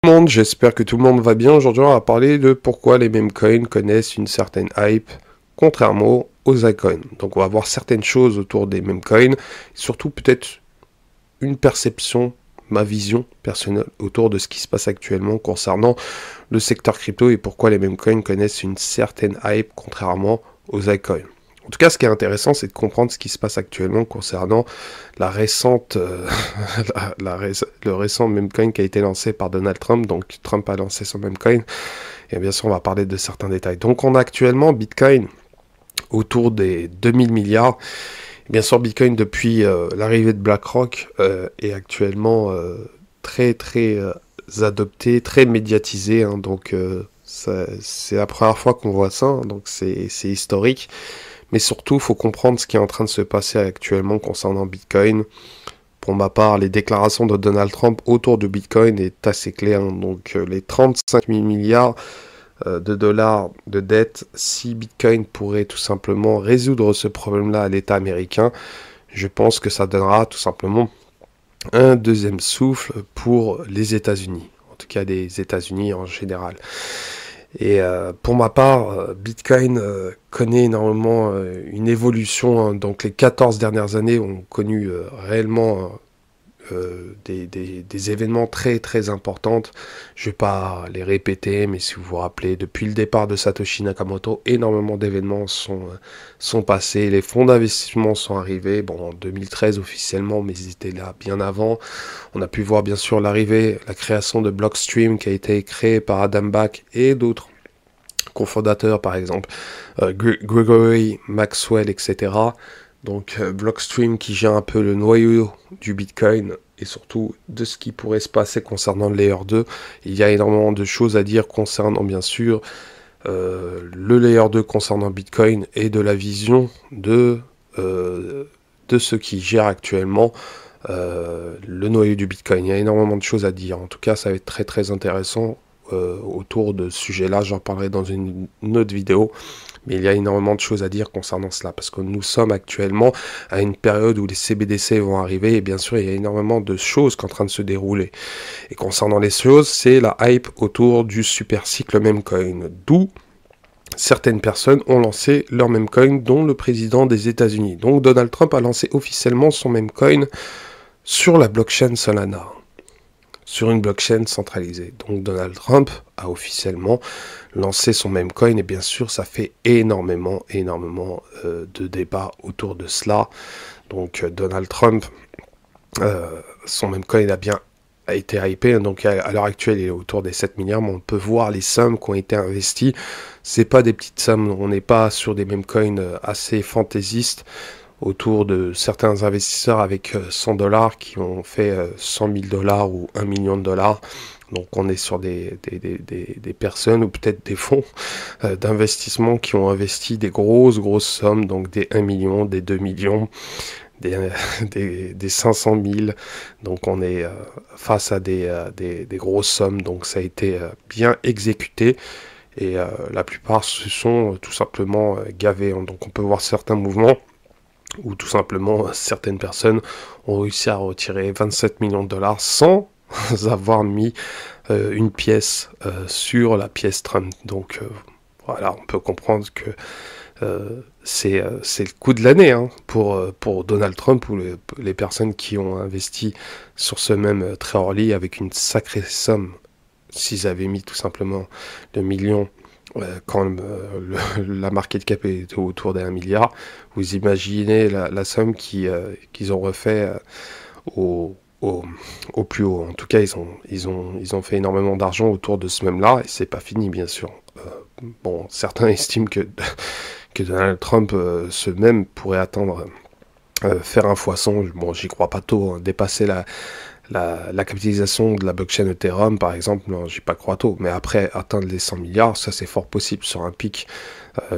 Monde, j'espère que tout le monde va bien. Aujourd'hui, on va parler de pourquoi les meme coins connaissent une certaine hype, contrairement aux altcoins. Donc, on va voir certaines choses autour des meme coins, et surtout peut-être une perception, ma vision personnelle autour de ce qui se passe actuellement concernant le secteur crypto et pourquoi les meme coins connaissent une certaine hype, contrairement aux altcoins. En tout cas, ce qui est intéressant, c'est de comprendre ce qui se passe actuellement concernant la récente, le récent memecoin qui a été lancé par Donald Trump. Donc, Trump a lancé son memecoin. Et bien sûr, on va parler de certains détails. Donc, on a actuellement Bitcoin autour des 2000 milliards. Bien sûr, Bitcoin, depuis l'arrivée de BlackRock, est actuellement très adopté, très médiatisé. Hein. Donc, c'est la première fois qu'on voit ça. Hein. Donc, c'est historique. Mais surtout, il faut comprendre ce qui est en train de se passer actuellement concernant Bitcoin. Pour ma part, les déclarations de Donald Trump autour de Bitcoin est assez claires. Hein. Donc, les 35 000 milliards de dollars de dette, si Bitcoin pourrait tout simplement résoudre ce problème-là à l'État américain, je pense que ça donnera tout simplement un deuxième souffle pour les États-Unis. En tout cas, les États-Unis en général. Et pour ma part, Bitcoin connaît énormément une évolution. Hein. Donc les 14 dernières années ont connu réellement des événements très importants. Je ne vais pas les répéter, mais si vous vous rappelez, depuis le départ de Satoshi Nakamoto, énormément d'événements sont passés. Les fonds d'investissement sont arrivés, bon, en 2013 officiellement, mais ils étaient là bien avant. On a pu voir bien sûr l'arrivée, la création de Blockstream qui a été créée par Adam Back et d'autres cofondateurs, par exemple Gregory Maxwell, etc. Donc Blockstream qui gère un peu le noyau du Bitcoin et surtout de ce qui pourrait se passer concernant le Layer 2. Il y a énormément de choses à dire concernant bien sûr le Layer 2 concernant Bitcoin et de la vision de ceux qui gèrent actuellement le noyau du Bitcoin. Il y a énormément de choses à dire. En tout cas, ça va être très intéressant autour de ce sujet-là. J'en parlerai dans une autre vidéo. Mais il y a énormément de choses à dire concernant cela, parce que nous sommes actuellement à une période où les CBDC vont arriver, et bien sûr, il y a énormément de choses qui sont en train de se dérouler. Et concernant les choses, c'est la hype autour du super cycle memecoin, d'où certaines personnes ont lancé leur memecoin, dont le président des États-Unis. Donc Donald Trump a lancé officiellement son memecoin sur la blockchain Solana, sur une blockchain centralisée. Donc Donald Trump a officiellement lancé son memecoin et bien sûr ça fait énormément de débats autour de cela. Donc Donald Trump, son memecoin a été hypé, donc à l'heure actuelle il est autour des 7 milliards, mais on peut voir les sommes qui ont été investies. C'est pas des petites sommes, on n'est pas sur des memecoins assez fantaisistes autour de certains investisseurs avec 100 dollars qui ont fait 100 000 dollars ou 1 million de dollars. Donc on est sur des personnes ou peut-être des fonds d'investissement qui ont investi des grosses sommes, donc des 1 million, des 2 millions, des 500 000. Donc on est face à des grosses sommes, donc ça a été bien exécuté. Et la plupart se sont tout simplement gavés. Donc on peut voir certains mouvements où tout simplement certaines personnes ont réussi à retirer 27 millions de dollars sans avoir mis une pièce sur la pièce Trump. Donc voilà, on peut comprendre que c'est le coup de l'année hein, pour Donald Trump ou les personnes qui ont investi sur ce même Treasury avec une sacrée somme. S'ils avaient mis tout simplement le million quand la market cap est autour d'1 milliard, vous imaginez la somme qu'ils ont refait au plus haut. En tout cas, ils ont fait énormément d'argent autour de ce même-là, et c'est pas fini, bien sûr. Bon, certains estiment que Donald Trump, ce même, pourrait attendre faire un x100. Bon, j'y crois pas tôt, hein, dépasser la capitalisation de la blockchain Ethereum, par exemple, non, j'y pas crois tôt. Mais après, atteindre les 100 milliards, ça c'est fort possible sur un pic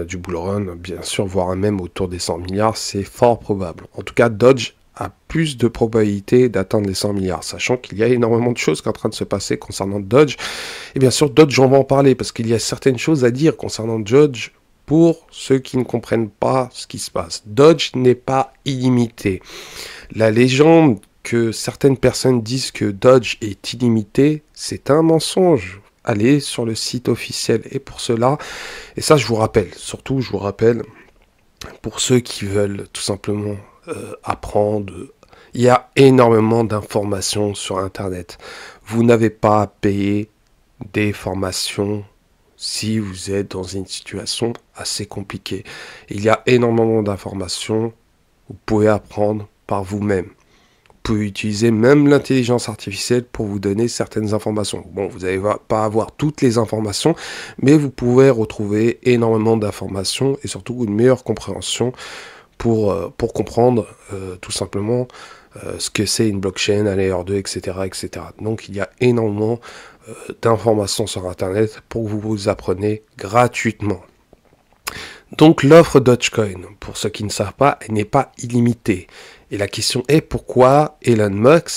du bull run, bien sûr, voire même autour des 100 milliards, c'est fort probable. En tout cas, Dodge a plus de probabilité d'atteindre les 100 milliards, sachant qu'il y a énormément de choses qui sont en train de se passer concernant Dodge. Et bien sûr, Dodge, on va en parler, parce qu'il y a certaines choses à dire concernant Dodge, pour ceux qui ne comprennent pas ce qui se passe. Dodge n'est pas illimité. La légende que certaines personnes disent que Dodge est illimité, c'est un mensonge. Allez sur le site officiel. Et pour cela, et ça je vous rappelle, surtout je vous rappelle, pour ceux qui veulent tout simplement apprendre, il y a énormément d'informations sur Internet. Vous n'avez pas à payer des formations si vous êtes dans une situation assez compliquée. Il y a énormément d'informations, vous pouvez apprendre par vous-même. Vous pouvez utiliser même l'intelligence artificielle pour vous donner certaines informations. Bon, vous n'allez pas avoir toutes les informations, mais vous pouvez retrouver énormément d'informations et surtout une meilleure compréhension pour comprendre tout simplement ce que c'est une blockchain, un layer 2, etc., etc. Donc il y a énormément d'informations sur Internet pour que vous appreniez gratuitement. Donc l'offre Dogecoin, pour ceux qui ne savent pas, elle n'est pas illimitée. Et la question est pourquoi Elon Musk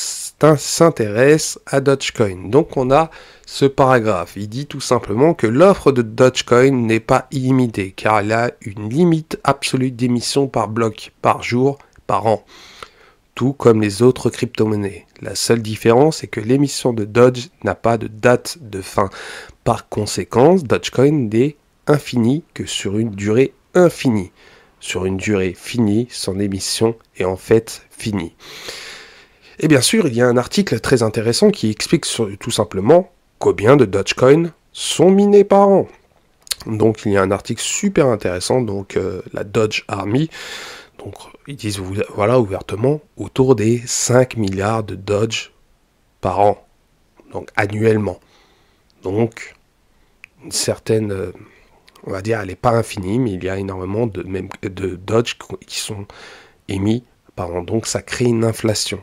s'intéresse à Dogecoin. Donc on a ce paragraphe. Il dit tout simplement que l'offre de Dogecoin n'est pas illimitée car elle a une limite absolue d'émissions par bloc, par jour, par an. Tout comme les autres crypto-monnaies. La seule différence est que l'émission de Doge n'a pas de date de fin. Par conséquent, Dogecoin n'est infini que sur une durée infinie. Sur une durée finie, son émission est en fait finie. Et bien sûr, il y a un article très intéressant qui explique tout simplement combien de Dogecoin sont minés par an. Donc il y a un article super intéressant, donc la Doge Army. Donc ils disent voilà ouvertement autour des 5 milliards de Doge par an, donc annuellement. Donc une certaine... on va dire, elle n'est pas infinie, mais il y a énormément de Doge qui sont émis par an. Donc, ça crée une inflation.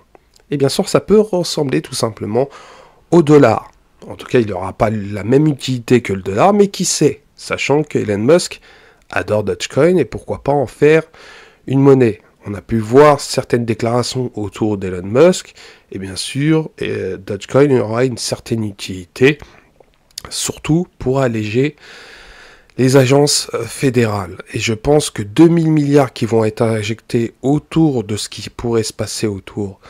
Et bien sûr, ça peut ressembler tout simplement au dollar. En tout cas, il n'aura pas la même utilité que le dollar, mais qui sait, sachant que Elon Musk adore Dogecoin et pourquoi pas en faire une monnaie. On a pu voir certaines déclarations autour d'Elon Musk, et bien sûr, Dogecoin aura une certaine utilité, surtout pour alléger les agences fédérales. Et je pense que 2000 milliards qui vont être injectés autour de ce qui pourrait se passer autour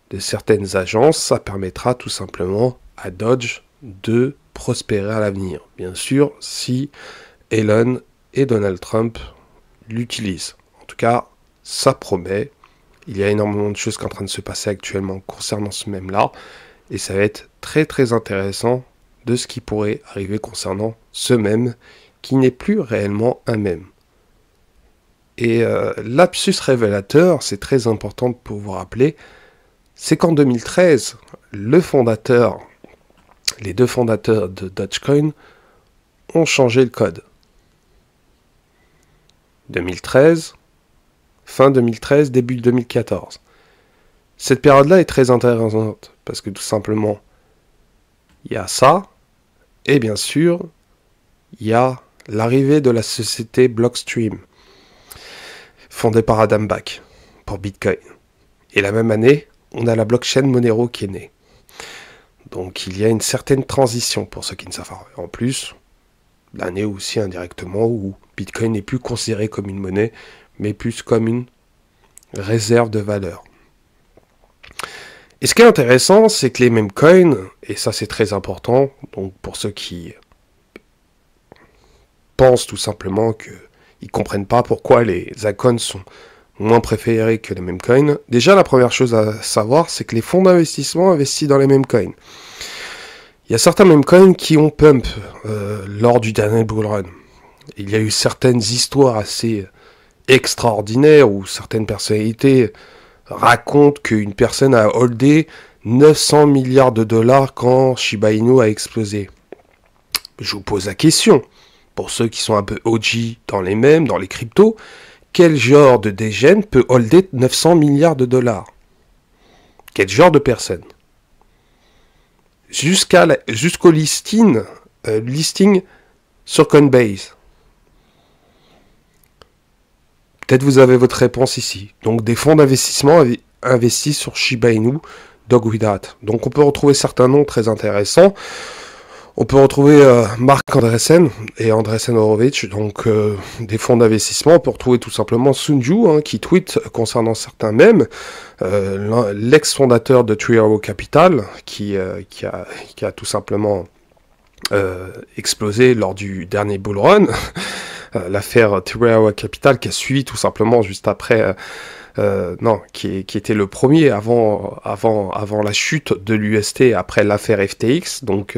de certaines agences, ça permettra tout simplement à Doge de prospérer à l'avenir. Bien sûr, si Elon et Donald Trump l'utilisent. En tout cas, ça promet. Il y a énormément de choses qui sont en train de se passer actuellement concernant ce mème-là. Et ça va être très très intéressant de ce qui pourrait arriver concernant ce mème qui n'est plus réellement un mème. Et lapsus révélateur, c'est très important pour vous rappeler, c'est qu'en 2013, les deux fondateurs de Dogecoin ont changé le code. 2013, fin 2013, début 2014. Cette période-là est très intéressante, parce que tout simplement, il y a ça, et bien sûr, il y a l'arrivée de la société Blockstream, fondée par Adam Back, pour Bitcoin. Et la même année, on a la blockchain Monero qui est née. Donc il y a une certaine transition pour ceux qui ne savent pas. En plus, l'année aussi indirectement où Bitcoin n'est plus considéré comme une monnaie, mais plus comme une réserve de valeur. Et ce qui est intéressant, c'est que les mêmes coins, et ça c'est très important, donc pour ceux qui pensent tout simplement qu'ils ne comprennent pas pourquoi les altcoins sont moins préférés que les mêmes coins. Déjà, la première chose à savoir, c'est que les fonds d'investissement investissent dans les mêmes coins. Il y a certains mêmes coins qui ont pump lors du dernier bull run. Il y a eu certaines histoires assez extraordinaires où certaines personnalités racontent qu'une personne a holdé 900 milliards de dollars quand Shiba Inu a explosé. Je vous pose la question, pour ceux qui sont un peu OG dans les mèmes, dans les cryptos, quel genre de dégène peut holder 900 milliards de dollars? Quel genre de personne? Jusqu'au listing sur Coinbase. Peut-être vous avez votre réponse ici. Donc des fonds d'investissement investis sur Shiba Inu, Dog With That. Donc on peut retrouver certains noms très intéressants. On peut retrouver Marc Andreessen et Andreessen Horowitz, donc des fonds d'investissement. On peut retrouver tout simplement Sun Ju, hein, qui tweet concernant certains mèmes, l'ex-fondateur de Three Arrows Capital, qui a tout simplement explosé lors du dernier bull run. L'affaire Three Arrows Capital qui a suivi tout simplement juste après... qui était le premier avant la chute de l'UST après l'affaire FTX. Donc,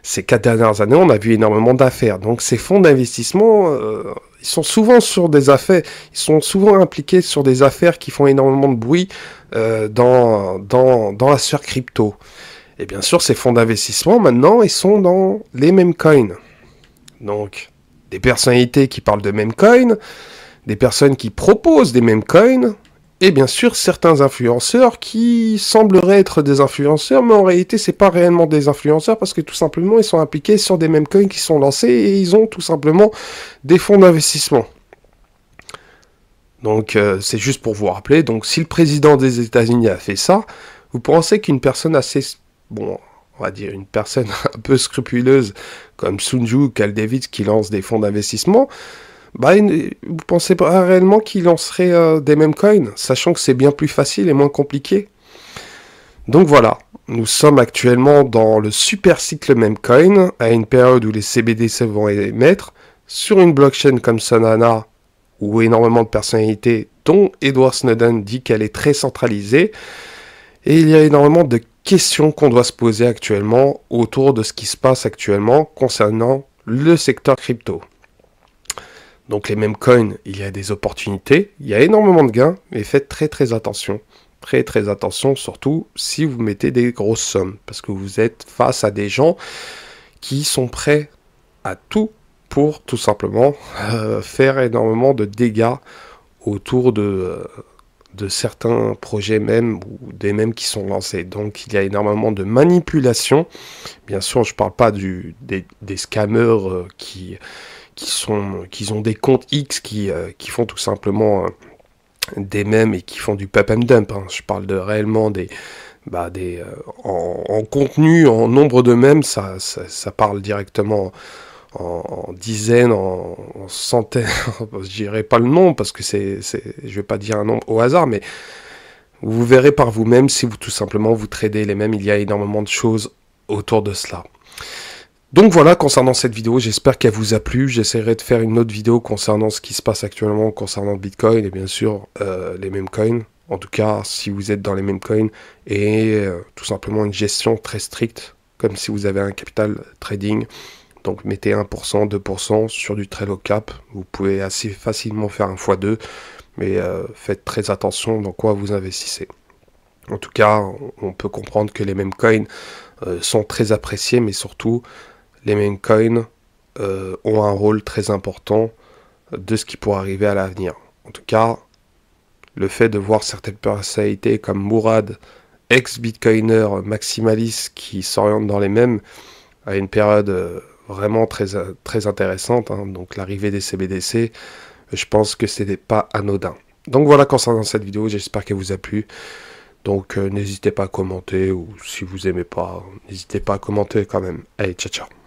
ces 4 dernières années, on a vu énormément d'affaires. Donc, ces fonds d'investissement, ils sont souvent sur des affaires, ils sont souvent impliqués sur des affaires qui font énormément de bruit dans la sphère crypto. Et bien sûr, ces fonds d'investissement, maintenant, ils sont dans les meme coins. Donc, des personnalités qui parlent de meme coins, des personnes qui proposent des meme coins, et bien sûr certains influenceurs qui sembleraient être des influenceurs, mais en réalité c'est pas réellement des influenceurs parce que tout simplement ils sont impliqués sur des meme coins qui sont lancés et ils ont tout simplement des fonds d'investissement. Donc c'est juste pour vous rappeler, donc si le président des États-Unis a fait ça, vous pensez qu'une personne assez, bon, on va dire une personne un peu scrupuleuse comme Sun Ju ou Cal David qui lance des fonds d'investissement, bah, vous pensez pas réellement qu'il lancerait des meme coins, sachant que c'est bien plus facile et moins compliqué. Donc voilà, nous sommes actuellement dans le super cycle meme coin, à une période où les CBDC vont émettre, sur une blockchain comme Solana, où énormément de personnalités, dont Edward Snowden, dit qu'elle est très centralisée, et il y a énormément de questions qu'on doit se poser actuellement autour de ce qui se passe actuellement concernant le secteur crypto. Donc les mêmes coins, il y a des opportunités, il y a énormément de gains, mais faites très attention. Très attention, surtout si vous mettez des grosses sommes, parce que vous êtes face à des gens qui sont prêts à tout pour tout simplement faire énormément de dégâts autour de certains projets même, ou des mêmes qui sont lancés. Donc il y a énormément de manipulation. Bien sûr, je ne parle pas des scammers qui ont des comptes X qui font tout simplement des mèmes et qui font du pump and dump. Hein. Je parle de réellement en contenu, en nombre de mèmes, ça parle directement en dizaines, en centaines. Je dirais pas le nom parce que je vais pas dire un nombre au hasard, mais vous verrez par vous-même si tout simplement vous tradez les mêmes. Il y a énormément de choses autour de cela. Donc voilà, concernant cette vidéo, j'espère qu'elle vous a plu. J'essaierai de faire une autre vidéo concernant ce qui se passe actuellement concernant Bitcoin et bien sûr les meme coins. En tout cas, si vous êtes dans les meme coins et tout simplement une gestion très stricte, comme si vous avez un capital trading. Donc mettez 1%, 2% sur du Trello Cap. Vous pouvez assez facilement faire un x2, mais faites très attention dans quoi vous investissez. En tout cas, on peut comprendre que les meme coins sont très appréciés, mais surtout... les meme coins ont un rôle très important de ce qui pourrait arriver à l'avenir. En tout cas, le fait de voir certaines personnalités comme Mourad, ex-bitcoiner maximaliste qui s'oriente dans les mêmes à une période vraiment très intéressante, hein, donc l'arrivée des CBDC, je pense que ce n'était pas anodin. Donc voilà concernant cette vidéo, j'espère qu'elle vous a plu. Donc n'hésitez pas à commenter, ou si vous aimez pas, n'hésitez pas à commenter quand même. Allez, ciao ciao.